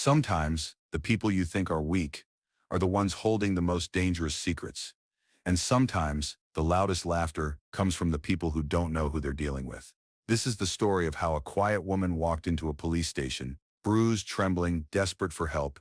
Sometimes, the people you think are weak are the ones holding the most dangerous secrets. And sometimes, the loudest laughter comes from the people who don't know who they're dealing with. This is the story of how a quiet woman walked into a police station, bruised, trembling, desperate for help,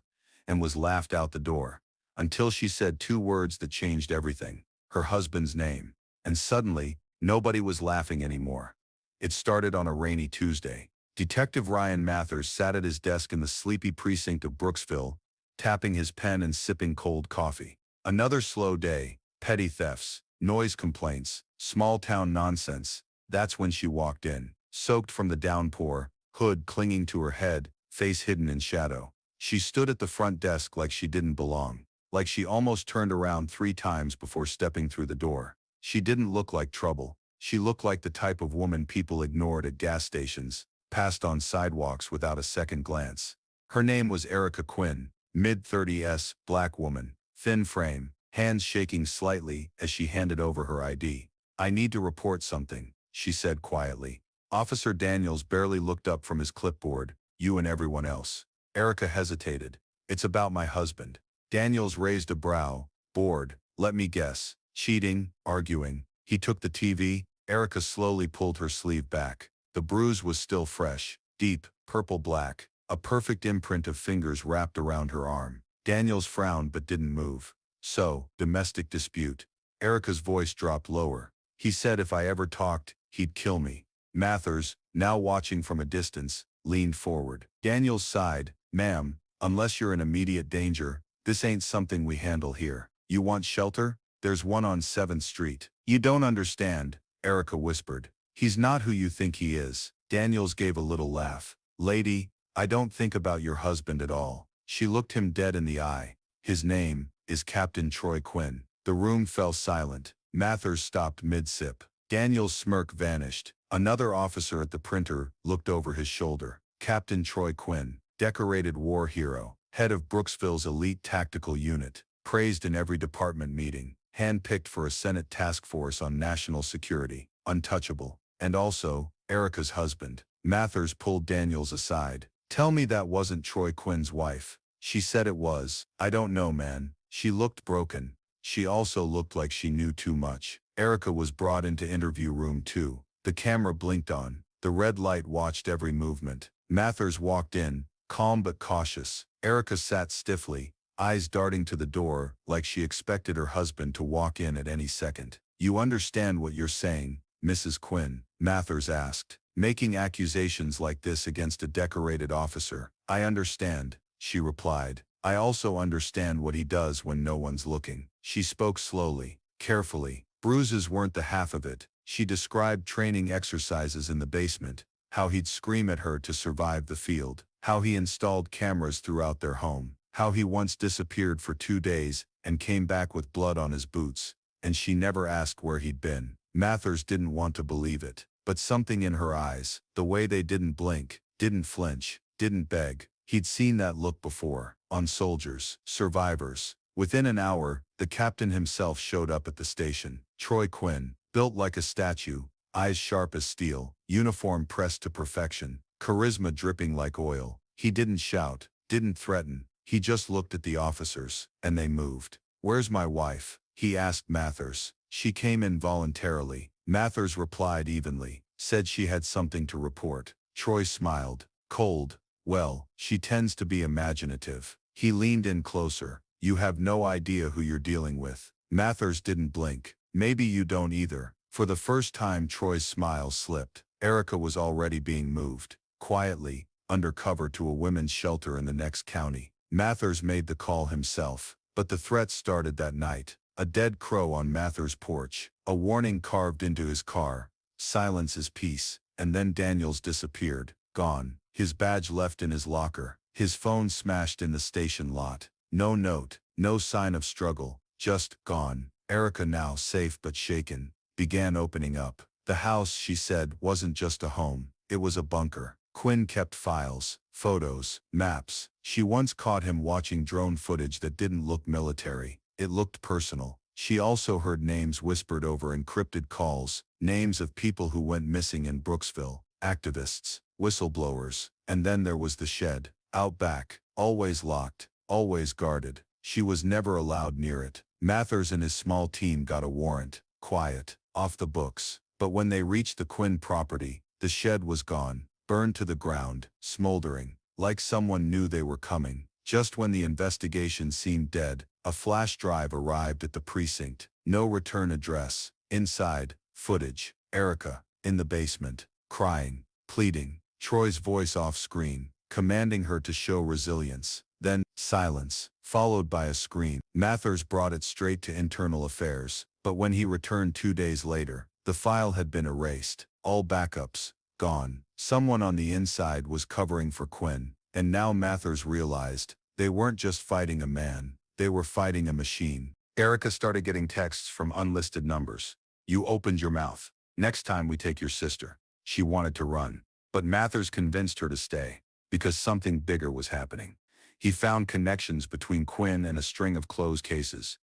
and was laughed out the door, until she said two words that changed everything: her husband's name. And suddenly, nobody was laughing anymore. It started on a rainy Tuesday. Detective Ryan Mathers sat at his desk in the sleepy precinct of Brooksville, tapping his pen and sipping cold coffee. Another slow day, petty thefts, noise complaints, small-town nonsense. That's when she walked in, soaked from the downpour, hood clinging to her head, face hidden in shadow. She stood at the front desk like she didn't belong, like she almost turned around 3 times before stepping through the door. She didn't look like trouble. She looked like the type of woman people ignored at gas stations, passed on sidewalks without a second glance. Her name was Erica Quinn, mid-30s, black woman, thin frame, hands shaking slightly as she handed over her ID. "I need to report something," she said quietly. Officer Daniels barely looked up from his clipboard. "You and everyone else." Erica hesitated. "It's about my husband." Daniels raised a brow. "Bored, let me guess. Cheating, arguing." He took the TV. Erica slowly pulled her sleeve back. The bruise was still fresh, deep, purple-black, a perfect imprint of fingers wrapped around her arm. Daniels frowned but didn't move. "So, domestic dispute." Erica's voice dropped lower. "He said if I ever talked, he'd kill me." Mathers, now watching from a distance, leaned forward. Daniels sighed. "Ma'am, unless you're in immediate danger, this ain't something we handle here. You want shelter? There's one on 7th Street. "You don't understand," Erica whispered. "He's not who you think he is." Daniels gave a little laugh. "Lady, I don't think about your husband at all." She looked him dead in the eye. "His name is Captain Troy Quinn." The room fell silent. Mathers stopped mid-sip. Daniels' smirk vanished. Another officer at the printer looked over his shoulder. Captain Troy Quinn, decorated war hero, head of Brooksville's elite tactical unit, praised in every department meeting, handpicked for a Senate task force on national security, untouchable. And also, Erica's husband. Mathers pulled Daniels aside. "Tell me that wasn't Troy Quinn's wife." "She said it was." "I don't know, man." She looked broken. She also looked like she knew too much. Erica was brought into interview room 2. The camera blinked on. The red light watched every movement. Mathers walked in, calm but cautious. Erica sat stiffly, eyes darting to the door like she expected her husband to walk in at any second. "You understand what you're saying, Mrs. Quinn?" Mathers asked. "Making accusations like this against a decorated officer." "I understand," she replied. "I also understand what he does when no one's looking." She spoke slowly, carefully. Bruises weren't the half of it. She described training exercises in the basement, how he'd scream at her to survive the field, how he installed cameras throughout their home, how he once disappeared for 2 days and came back with blood on his boots, and she never asked where he'd been. Mathers didn't want to believe it, but something in her eyes, the way they didn't blink, didn't flinch, didn't beg. He'd seen that look before, on soldiers, survivors. Within an hour, the captain himself showed up at the station. Troy Quinn, built like a statue, eyes sharp as steel, uniform pressed to perfection, charisma dripping like oil. He didn't shout, didn't threaten. He just looked at the officers, and they moved. "Where's my wife?" he asked Mathers. "She came in voluntarily." Mathers replied evenly, said she had something to report. Troy smiled, cold. "Well, she tends to be imaginative." He leaned in closer. "You have no idea who you're dealing with." Mathers didn't blink. "Maybe you don't either." For the first time, Troy's smile slipped. Erica was already being moved, quietly, undercover to a women's shelter in the next county. Mathers made the call himself, but the threat started that night. A dead crow on Mathers' porch, a warning carved into his car, "Silence is peace," and then Daniels disappeared, gone. His badge left in his locker, his phone smashed in the station lot. No note, no sign of struggle, just gone. Erica, now safe but shaken, began opening up. The house, she said, wasn't just a home, it was a bunker. Quinn kept files, photos, maps. She once caught him watching drone footage that didn't look military. It looked personal. She also heard names whispered over encrypted calls, names of people who went missing in Brooksville, activists, whistleblowers. And then there was the shed, out back, always locked, always guarded. She was never allowed near it. Mathers and his small team got a warrant, quiet, off the books. But when they reached the Quinn property, the shed was gone, burned to the ground, smoldering, like someone knew they were coming. Just when the investigation seemed dead, a flash drive arrived at the precinct. No return address. Inside, footage. Erica, in the basement, crying, pleading. Troy's voice off screen, commanding her to show resilience. Then, silence, followed by a scream. Mathers brought it straight to internal affairs, but when he returned 2 days later, the file had been erased. All backups, gone. Someone on the inside was covering for Quinn, and now Mathers realized they weren't just fighting a man, they were fighting a machine. Erica started getting texts from unlisted numbers. "You opened your mouth. Next time we take your sister." She wanted to run, but Mathers convinced her to stay, because something bigger was happening. He found connections between Quinn and a string of closed cases,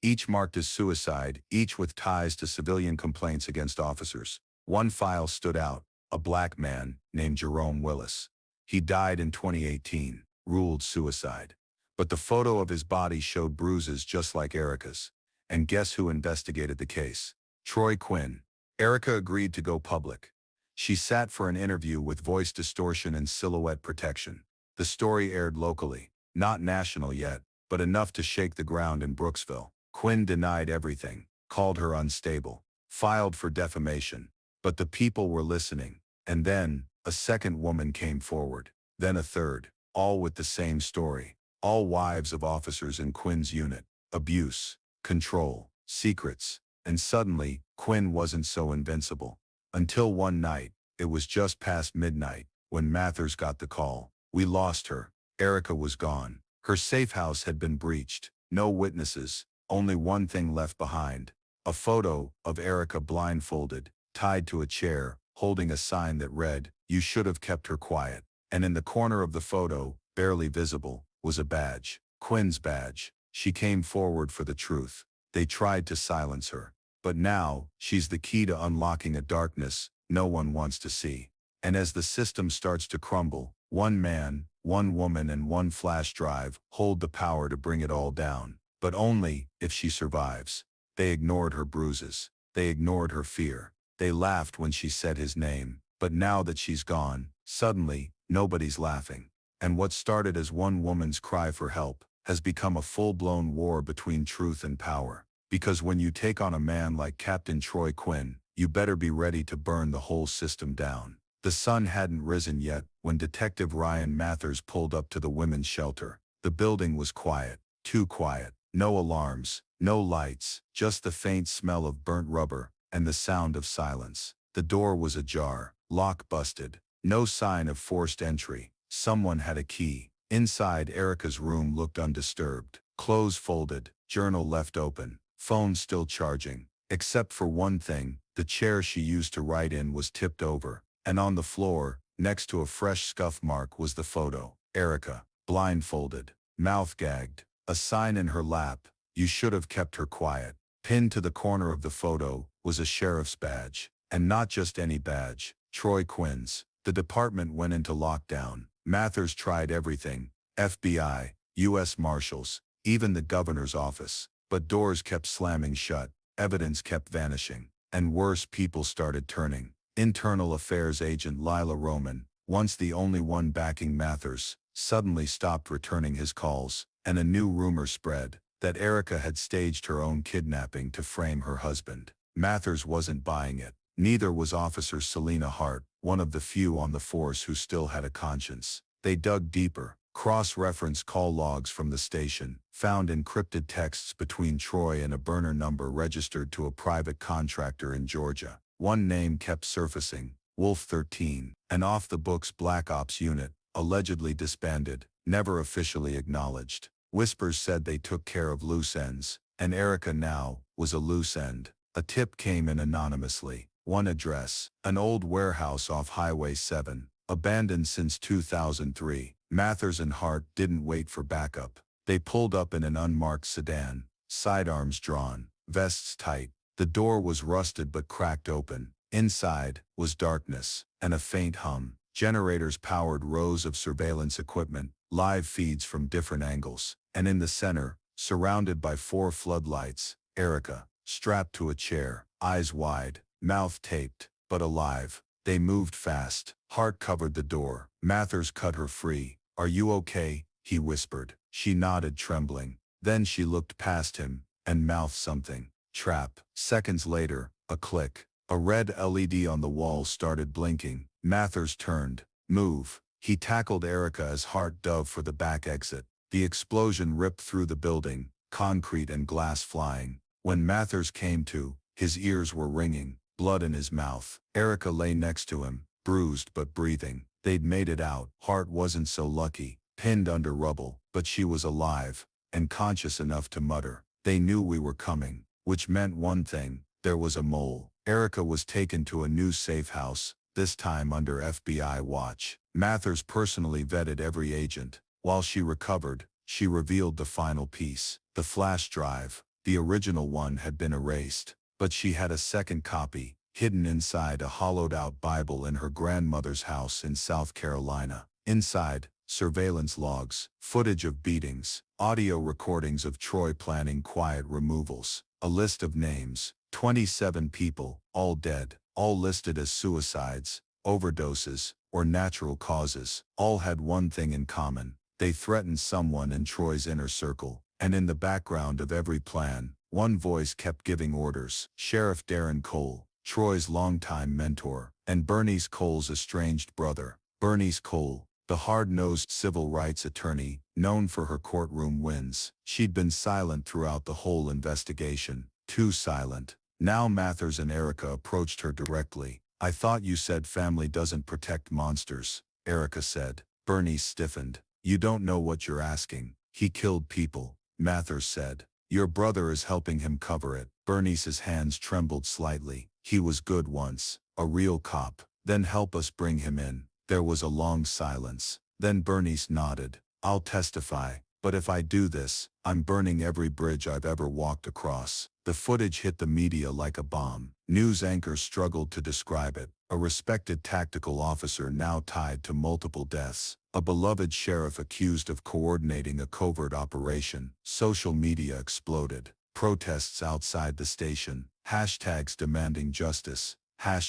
each marked as suicide, each with ties to civilian complaints against officers. One file stood out, a black man named Jerome Willis. He died in 2018, ruled suicide. But the photo of his body showed bruises just like Erica's. And guess who investigated the case? Troy Quinn. Erica agreed to go public. She sat for an interview with voice distortion and silhouette protection. The story aired locally, not national yet, but enough to shake the ground in Brooksville. Quinn denied everything, called her unstable, filed for defamation. But the people were listening. And then, a second woman came forward. Then a third, all with the same story. All wives of officers in Quinn's unit. Abuse, control, secrets. And suddenly, Quinn wasn't so invincible. Until one night, it was just past midnight, when Mathers got the call. "We lost her." Erica was gone. Her safe house had been breached. No witnesses, only one thing left behind. A photo of Erica blindfolded, tied to a chair, holding a sign that read, "You should have kept her quiet." And in the corner of the photo, barely visible, was a badge. Quinn's badge. She came forward for the truth. They tried to silence her. But now, she's the key to unlocking a darkness no one wants to see. And as the system starts to crumble, one man, one woman and one flash drive hold the power to bring it all down. But only if she survives. They ignored her bruises. They ignored her fear. They laughed when she said his name. But now that she's gone, suddenly, nobody's laughing. And what started as one woman's cry for help has become a full-blown war between truth and power. Because when you take on a man like Captain Troy Quinn, you better be ready to burn the whole system down. The sun hadn't risen yet when Detective Ryan Mathers pulled up to the women's shelter. The building was quiet, too quiet. No alarms, no lights, just the faint smell of burnt rubber and the sound of silence. The door was ajar, lock busted. No sign of forced entry. Someone had a key. Inside, Erica's room looked undisturbed. Clothes folded, journal left open, phone still charging. Except for one thing, the chair she used to write in was tipped over. And on the floor, next to a fresh scuff mark, was the photo. Erica, blindfolded, mouth gagged. A sign in her lap, "You should have kept her quiet." Pinned to the corner of the photo was a sheriff's badge. And not just any badge, Troy Quinn's. The department went into lockdown. Mathers tried everything. FBI, U.S. Marshals, even the governor's office. But doors kept slamming shut. Evidence kept vanishing. And worse, people started turning. Internal Affairs agent Lila Roman, once the only one backing Mathers, suddenly stopped returning his calls. And a new rumor spread, that Erica had staged her own kidnapping to frame her husband. Mathers wasn't buying it. Neither was Officer Selena Hart, one of the few on the force who still had a conscience. They dug deeper, cross-referenced call logs from the station, found encrypted texts between Troy and a burner number registered to a private contractor in Georgia. One name kept surfacing, Wolf 13, an off-the-books Black Ops unit, allegedly disbanded, never officially acknowledged. Whispers said they took care of loose ends, and Erica now was a loose end. A tip came in anonymously. One address, an old warehouse off Highway 7, abandoned since 2003. Mathers and Hart didn't wait for backup. They pulled up in an unmarked sedan, sidearms drawn, vests tight. The door was rusted but cracked open. Inside was darkness and a faint hum. Generators powered rows of surveillance equipment, live feeds from different angles. And in the center, surrounded by 4 floodlights, Erica, strapped to a chair, eyes wide, mouth taped, but alive. They moved fast. Hart covered the door. Mathers cut her free. "Are you okay?" he whispered. She nodded, trembling. Then she looked past him and mouthed something. "Trap." Seconds later, a click. A red LED on the wall started blinking. Mathers turned. "Move." He tackled Erica as Hart dove for the back exit. The explosion ripped through the building, concrete and glass flying. When Mathers came to, his ears were ringing, blood in his mouth. Erica lay next to him, bruised but breathing. They'd made it out. Hart wasn't so lucky, pinned under rubble, but she was alive, and conscious enough to mutter. "They knew we were coming," which meant one thing: there was a mole. Erica was taken to a new safe house, this time under FBI watch. Mathers personally vetted every agent. While she recovered, she revealed the final piece. The flash drive, the original one, had been erased, but she had a second copy, hidden inside a hollowed-out Bible in her grandmother's house in South Carolina. Inside, surveillance logs, footage of beatings, audio recordings of Troy planning quiet removals, a list of names, 27 people, all dead, all listed as suicides, overdoses, or natural causes. All had one thing in common: they threatened someone in Troy's inner circle. And in the background of every plan, one voice kept giving orders: Sheriff Darren Cole, Troy's longtime mentor, and Bernice Cole's estranged brother. Bernice Cole, the hard-nosed civil rights attorney, known for her courtroom wins. She'd been silent throughout the whole investigation, too silent. Now Mathers and Erica approached her directly. "I thought you said family doesn't protect monsters," Erica said. Bernice stiffened. "You don't know what you're asking. He killed people," Mathers said. "Your brother is helping him cover it." Bernice's hands trembled slightly. "He was good once, a real cop." "Then help us bring him in." There was a long silence. Then Bernice nodded. "I'll testify, but if I do this, I'm burning every bridge I've ever walked across." The footage hit the media like a bomb. News anchors struggled to describe it. A respected tactical officer now tied to multiple deaths. A beloved sheriff accused of coordinating a covert operation. Social media exploded. Protests outside the station. Hashtags demanding justice.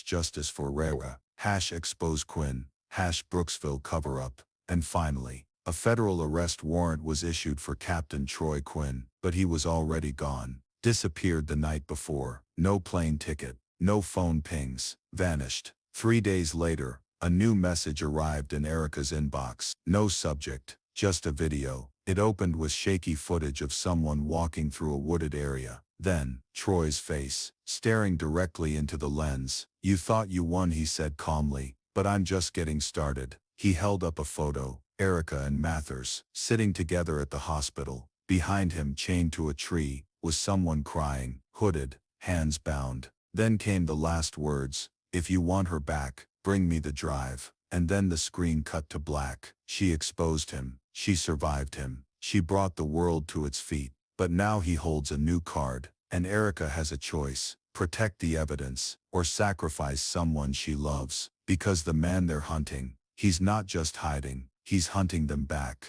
#Justice for Rara. #Expose Quinn. #Brooksville cover-up. And finally, a federal arrest warrant was issued for Captain Troy Quinn, but he was already gone. Disappeared the night before. No plane ticket. No phone pings. Vanished. 3 days later, a new message arrived in Erica's inbox. No subject, just a video. It opened with shaky footage of someone walking through a wooded area. Then, Troy's face, staring directly into the lens. "You thought you won," he said calmly, "but I'm just getting started." He held up a photo. Erica and Mathers, sitting together at the hospital. Behind him, chained to a tree, was someone crying, hooded, hands bound. Then came the last words: "If you want her back, bring me the drive." And then the screen cut to black. She exposed him. She survived him. She brought the world to its feet. But now he holds a new card, and Erica has a choice: protect the evidence, or sacrifice someone she loves. Because the man they're hunting, he's not just hiding, he's hunting them back.